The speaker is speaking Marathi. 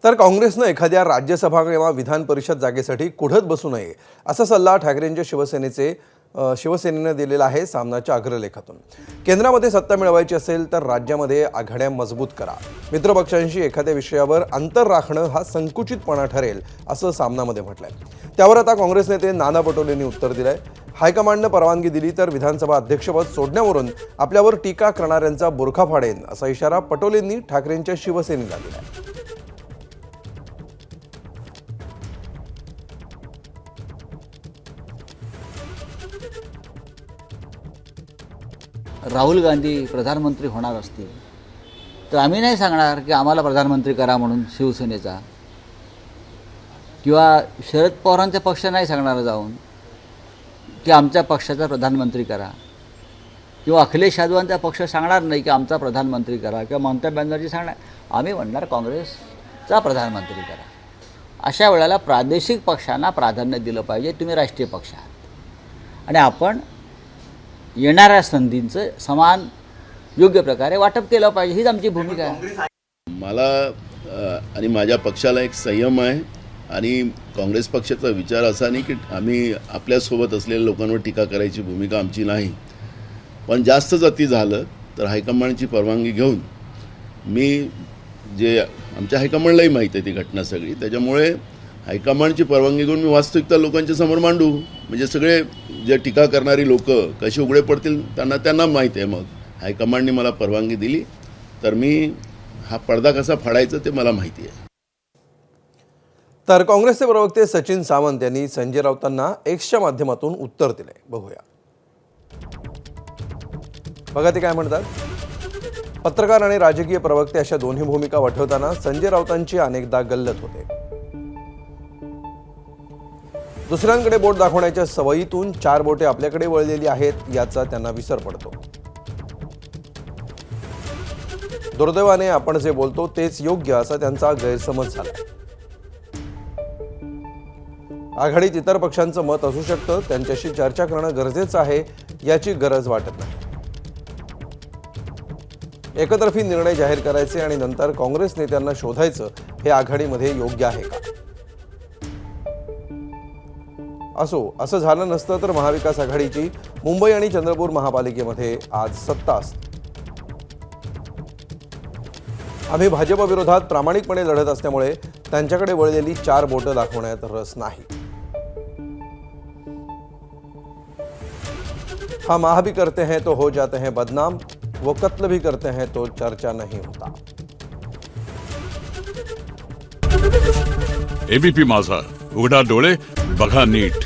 तर काँग्रेसनं एखाद्या राज्यसभा किंवा विधान परिषद जागेसाठी कुढत बसू नये असा सल्ला ठाकरेंच्या शिवसेनेनं दिलेला आहे सामनाच्या अग्रलेखातून। केंद्रामध्ये सत्ता मिळवायची असेल तर राज्यामध्ये आघाड्या मजबूत करा। मित्रपक्षांशी एखाद्या विषयावर अंतर राखणं हा संकुचितपणा ठरेल असं सामनामध्ये म्हटलंय। त्यावर आता काँग्रेस नेते नाना पटोलेंनी उत्तर दिलंय। हायकमांडनं परवानगी दिली तर विधानसभा अध्यक्षपद सोडण्यावरून आपल्यावर टीका करणाऱ्यांचा बुरखा फाडेन असा इशारा पटोलेंनी ठाकरेंच्या शिवसेनेला दिलाय। राहुल गांधी प्रधानमंत्री होणार असतील तर आम्ही नाही सांगणार की आम्हाला प्रधानमंत्री करा म्हणून शिवसेनेचा, किंवा शरद पवारांच्या पक्ष नाही सांगणार जाऊन की आमच्या पक्षाचा प्रधानमंत्री करा, किंवा अखिलेश यादवांचा पक्ष सांगणार नाही की आमचा प्रधानमंत्री करा, किंवा ममता बॅनर्जी सांगणार। आम्ही म्हणणार काँग्रेसचा प्रधानमंत्री करा। अशा वेळेला प्रादेशिक पक्षांना प्राधान्य दिलं पाहिजे। तुम्ही राष्ट्रीय पक्ष आहात आणि आपण येणाऱ्या संधींचं समान योग्य प्रकारे वाटप केलं पाहिजे, हीच आमची भूमिका आहे। मला आणि माझ्या पक्षाला एक संयम आहे आणि काँग्रेस पक्षाचा विचार असा नाही की आम्ही आपल्यासोबत असलेल्या लोकांवर टीका करायची भूमिका आमची नाही। पण जास्तच अति झालं तर हायकमांडची परवानगी घेऊन जे आमच्या हायकमांडलाही माहीत आहे ती घटना सगळी, त्याच्यामुळे हायकमांडची परवानगी घेऊन मी वास्तविकता लोकांच्या समोर मांडू। म्हणजे सगळे जे टीका करणारी लोक कशी उघडे पडतील त्यांना माहीत आहे। मग हायकमांडने मला परवानगी दिली तर मी हा पडदा कसा फाडायचा ते मला माहिती आहे। तर काँग्रेसचे प्रवक्ते सचिन सावंत यांनी संजय राऊतांना एक्सच्या माध्यमातून उत्तर दिले। बघूया, बघा ते काय म्हणतात। पत्रकार आणि राजकीय प्रवक्ते अशा दोन्ही भूमिका वठवताना संजय राऊतांची अनेकदा गल्लत होते। दुसऱ्यांकडे बोट दाखवण्याच्या सवयीतून 4 बोटे आपल्याकडे वळलेली आहेत याचा त्यांना विसर पडतो। दुर्दैवाने आपण जे बोलतो तेच योग्य असा त्यांचा गैरसमज झाला। आघाडीत इतर पक्षांचं मत असू शकतं, त्यांच्याशी चर्चा करणं गरजेचं आहे याची गरज वाटत नाही। एकतर्फी निर्णय जाहीर करायचे आणि नंतर काँग्रेस नेत्यांना शोधायचं हे आघाडीमध्ये योग्य आहे का? असं झालं नसतं तर महाविकास आघाडीची मुंबई आणि चंद्रपूर महापालिकेमध्ये आज सत्ता असते। आम्ही भाजप विरोधात प्रामाणिकपणे लढत असल्यामुळे त्यांच्याकडे वळलेली 4 बोटं दाखवण्यात रस नाही। हम आह भी करते हैं तो हो जाते हैं बदनाम, वो कत्ल भी करते हैं तो चर्चा नहीं होता। एबीपी माझा, उघडा डोळे बघा नीट।